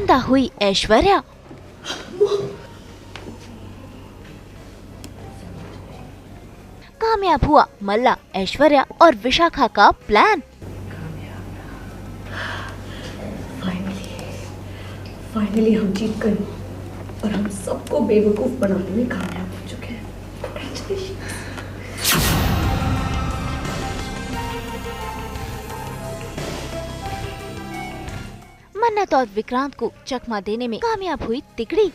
जिंदा हुई ऐश्वर्या। कामयाब हुआ मल्ला, ऐश्वर्या और विशाखा का प्लान। फाइनली हम जीत गए और हम सबको बेवकूफ बनाने में कामयाब हो चुके हैं। Congratulations. मन्नत और विक्रांत को चकमा देने में कामयाब हुई तिकड़ी।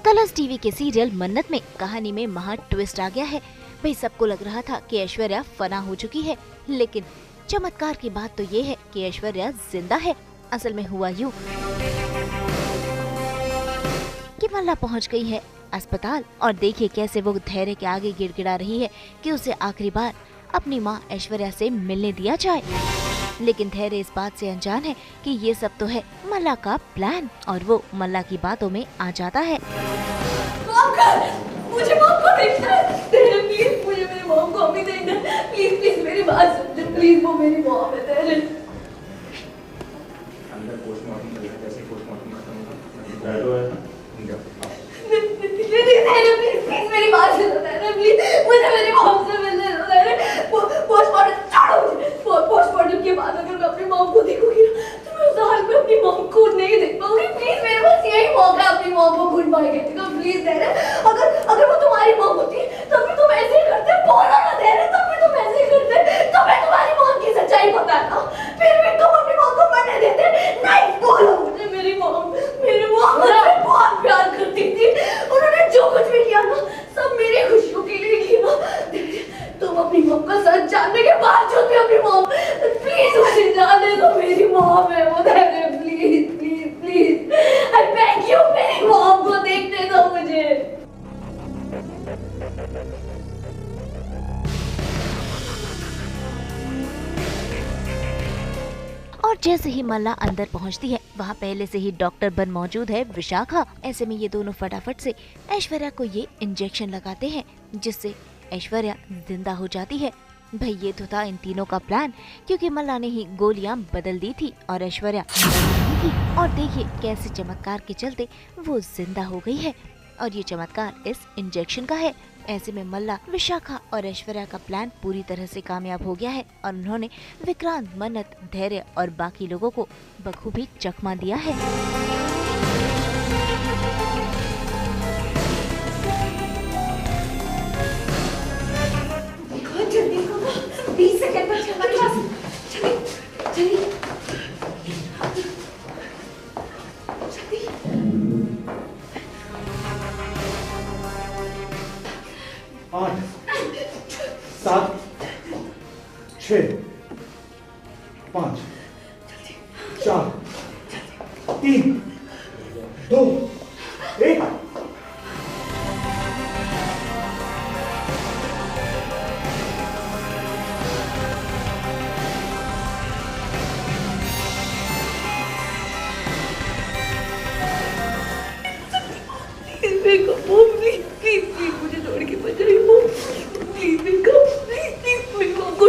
कलर्स टीवी के सीरियल मन्नत में कहानी में महा ट्विस्ट आ गया है। भाई सबको लग रहा था कि ऐश्वर्या फना हो चुकी है, लेकिन चमत्कार की बात तो ये है कि ऐश्वर्या जिंदा है। असल में हुआ यूँ कि मल्ला पहुंच गई है अस्पताल और देखिए कैसे वो धैर्य के आगे गिड़गिड़ा रही है कि उसे आखिरी बार अपनी माँ ऐश्वर्या से मिलने दिया जाए। लेकिन धैर्य इस बात से अनजान है कि ये सब तो है मल्ला का प्लान और वो मल्ला की बातों में आ जाता है। मुझे मॉम को देखना है। प्लीज मुझे मेरी मॉम को अभी देखना है। प्लीज प्लीज मेरी बात सुन, प्लीज वो मेरी मॉम है। तेरे अंदर पोस्टमार्टम चल रहा है, कैसे पोस्टमार्टम खत्म होगा? बैठो है प्लीज मेरी बात सुनो। प्लीज मुझे मेरी मॉम से मिलने दो। पोस्टमार्टम छोड़ो मुझे। पोस्टमार्टम के बाद अगर मैं अपनी मॉम को देखूंगी ना तो मैं उस हाल में अपनी मॉम को नहीं देख पाऊंगी। प्लीज मेरे पास यही मौका है अपनी मॉम को गुड बाय कहने का। प्लीज तेरे अगर वो तुम्हारी मॉम होती तब भी तुम ऐसे ही करते। बोलो ना तेरे, तब भी तुम ऐसे ही करते। तुम्हें तुम्हारी मॉम की सच्चाई पता है ना, फिर भी तुम अपनी मॉम को मरने देते नहीं। बोलो मुझे मेरी मॉम मुझसे बहुत प्यार करती थी। उन्होंने जो कुछ भी किया ना सब मेरी खुशियों के लिए किया। तुम अपनी मॉम का सच जानने के बावजूद भी अपनी मॉम, प्लीज मुझे जाने दो। मेरी मॉम है वो। Please please please I beg you, मेरी मॉम को देखने दो मुझे। और जैसे ही मल्ला अंदर पहुंचती है वहाँ पहले से ही डॉक्टर बन मौजूद है विशाखा। ऐसे में ये दोनों फटाफट से ऐश्वर्या को ये इंजेक्शन लगाते हैं जिससे ऐश्वर्या जिंदा हो जाती है। भाई ये तो था इन तीनों का प्लान, क्योंकि मल्ला ने ही गोलियां बदल दी थी और ऐश्वर्या नहीं थी। और देखिए कैसे चमत्कार के चलते वो जिंदा हो गई है और ये चमत्कार इस इंजेक्शन का है। ऐसे में मल्ला, विशाखा और ऐश्वर्या का प्लान पूरी तरह से कामयाब हो गया है और उन्होंने विक्रांत, मन्नत, धैर्य और बाकी लोगों को बखूबी चकमा दिया है। जल्दी 20 सेकंड में हमारे पास। चलिए चलिए 8 7 6 5 4 3 2 1। मुझे छोड़ के मत जाइए। प्लीज मेरी मॉम को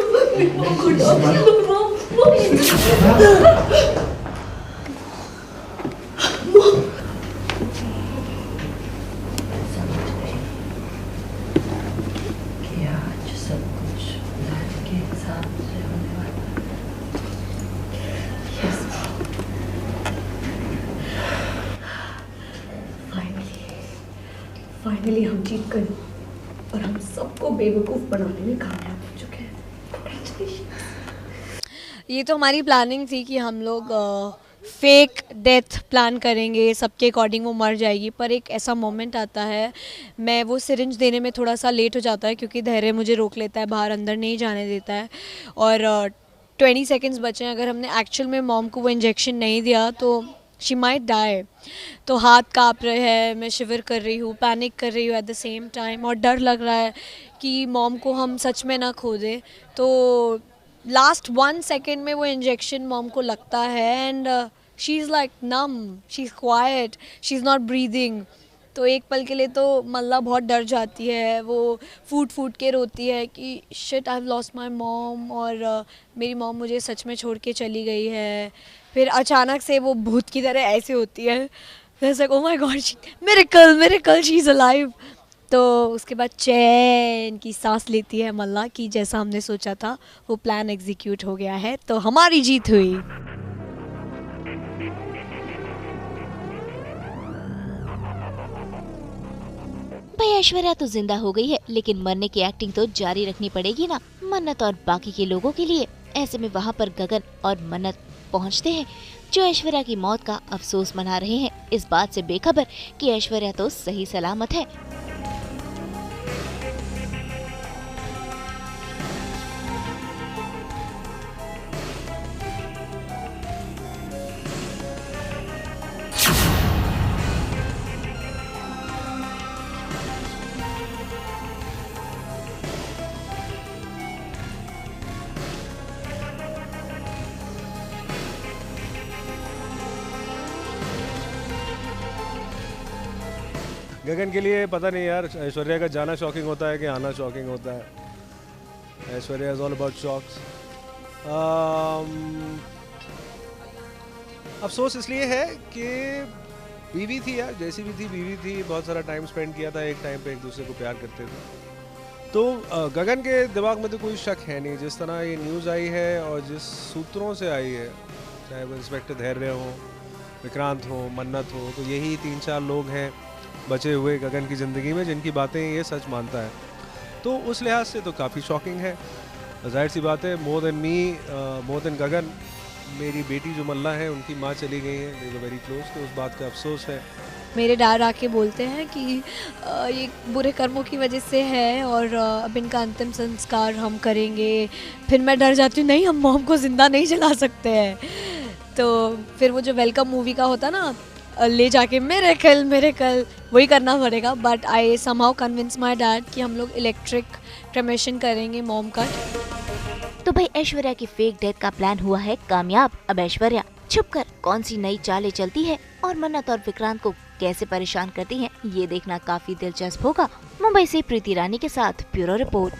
फाइनली हम जीत गए और हम सबको बेवकूफ बनाने में कामयाब हो चुके हैं। Congratulations. ये तो हमारी प्लानिंग थी कि हम लोग फेक डेथ प्लान करेंगे, सबके अकॉर्डिंग वो मर जाएगी। पर एक ऐसा मोमेंट आता है, मैं वो सिरिंज देने में थोड़ा सा लेट हो जाता है क्योंकि धैर्य मुझे रोक लेता है, बाहर अंदर नहीं जाने देता है और 20 सेकेंड्स बचे हैं। अगर हमने एक्चुअल में मॉम को वो इंजेक्शन नहीं दिया तो शी माइट डाई। तो हाथ काँप रहे हैं, मैं शिवर कर रही हूँ, पैनिक कर रही हूँ एट द सेम टाइम और डर लग रहा है कि मॉम को हम सच में ना खो दें। तो लास्ट 1 सेकेंड में वो इंजेक्शन मॉम को लगता है and she is like numb, she is quiet, she is not breathing. तो एक पल के लिए तो मल्ला बहुत डर जाती है, वो फूट के रोती है कि shit I have lost my mom, और मेरी मॉम मुझे सच में छोड़ के चली गई है। फिर अचानक से वो भूत की तरह ऐसे होती है, फिर oh my God, miracle she is alive. तो उसके बाद चैन की सांस लेती है मल्ला कि जैसा हमने सोचा था वो प्लान एग्जीक्यूट हो गया है, तो हमारी जीत हुई। भाई ऐश्वर्या तो जिंदा हो गई है, लेकिन मरने की एक्टिंग तो जारी रखनी पड़ेगी ना, मन्नत और बाकी के लोगों के लिए। ऐसे में वहाँ पर गगन और मन्नत पहुँचते हैं, जो ऐश्वर्या की मौत का अफसोस मना रहे हैं, इस बात से बेखबर कि ऐश्वर्या तो सही सलामत है। गगन के लिए पता नहीं यार, ऐश्वर्या का जाना शॉकिंग होता है कि आना शॉकिंग होता है। Aishwarya is all about shocks. अफसोस इसलिए है कि बीवी थी यार, जैसी भी थी बीवी थी, बहुत सारा टाइम स्पेंड किया था, एक टाइम पे एक दूसरे को प्यार करते थे। तो गगन के दिमाग में तो कोई शक है नहीं, जिस तरह ये न्यूज़ आई है और जिस सूत्रों से आई है, चाहे वो इंस्पेक्टर धैर्य हो, विक्रांत हो, मन्नत हो, तो यही 3-4 लोग हैं बचे हुए गगन की ज़िंदगी में जिनकी बातें ये सच मानता है। तो उस लिहाज से तो काफ़ी शॉकिंग है। जाहिर सी बात है, more than me, more than गगन, मेरी बेटी जो मल्ला है उनकी माँ चली गई है, दे वर वेरी क्लोज, तो उस बात का अफसोस है। मेरे डैड आके बोलते हैं कि ये बुरे कर्मों की वजह से है और अब इनका अंतिम संस्कार हम करेंगे। फिर मैं डर जाती हूँ, नहीं हम मॉम को ज़िंदा नहीं जला सकते हैं। तो फिर वो जो वेलकम मूवी का होता ना, ले जाके मिरेकल वही करना पड़ेगा। But I somehow convince my dad कि हम लोग इलेक्ट्रिक क्रेमेशन करेंगे मॉम का। तो भाई ऐश्वर्या की फेक डेथ का प्लान हुआ है कामयाब। अब ऐश्वर्या छुपकर कौन सी नई चालें चलती है और मन्नत और विक्रांत को कैसे परेशान करती हैं, ये देखना काफी दिलचस्प होगा। मुंबई से प्रीति रानी के साथ ब्यूरो रिपोर्ट।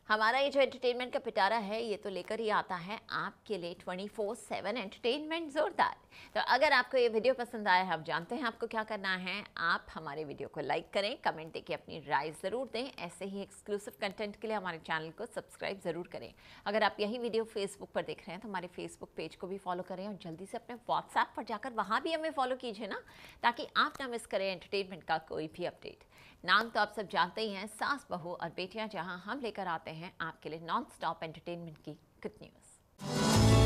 हमारा ये जो एंटरटेनमेंट का पिटारा है, ये तो लेकर ही आता है आपके लिए 24/7 एंटरटेनमेंट जोरदार। तो अगर आपको ये वीडियो पसंद आया है, आप जानते हैं आपको क्या करना है। आप हमारे वीडियो को लाइक करें, कमेंट देके अपनी राय ज़रूर दें। ऐसे ही एक्सक्लूसिव कंटेंट के लिए हमारे चैनल को सब्सक्राइब ज़रूर करें। अगर आप यही वीडियो फेसबुक पर देख रहे हैं तो हमारे फेसबुक पेज को भी फॉलो करें और जल्दी से अपने व्हाट्सएप पर जाकर वहाँ भी हमें फॉलो कीजिए ना, ताकि आप ना मिस करें एंटरटेनमेंट का कोई भी अपडेट। नाम तो आप सब जानते ही हैं, सास बहू और बेटियां, जहां हम लेकर आते हैं आपके लिए नॉन स्टॉप एंटरटेनमेंट की गुड न्यूज़।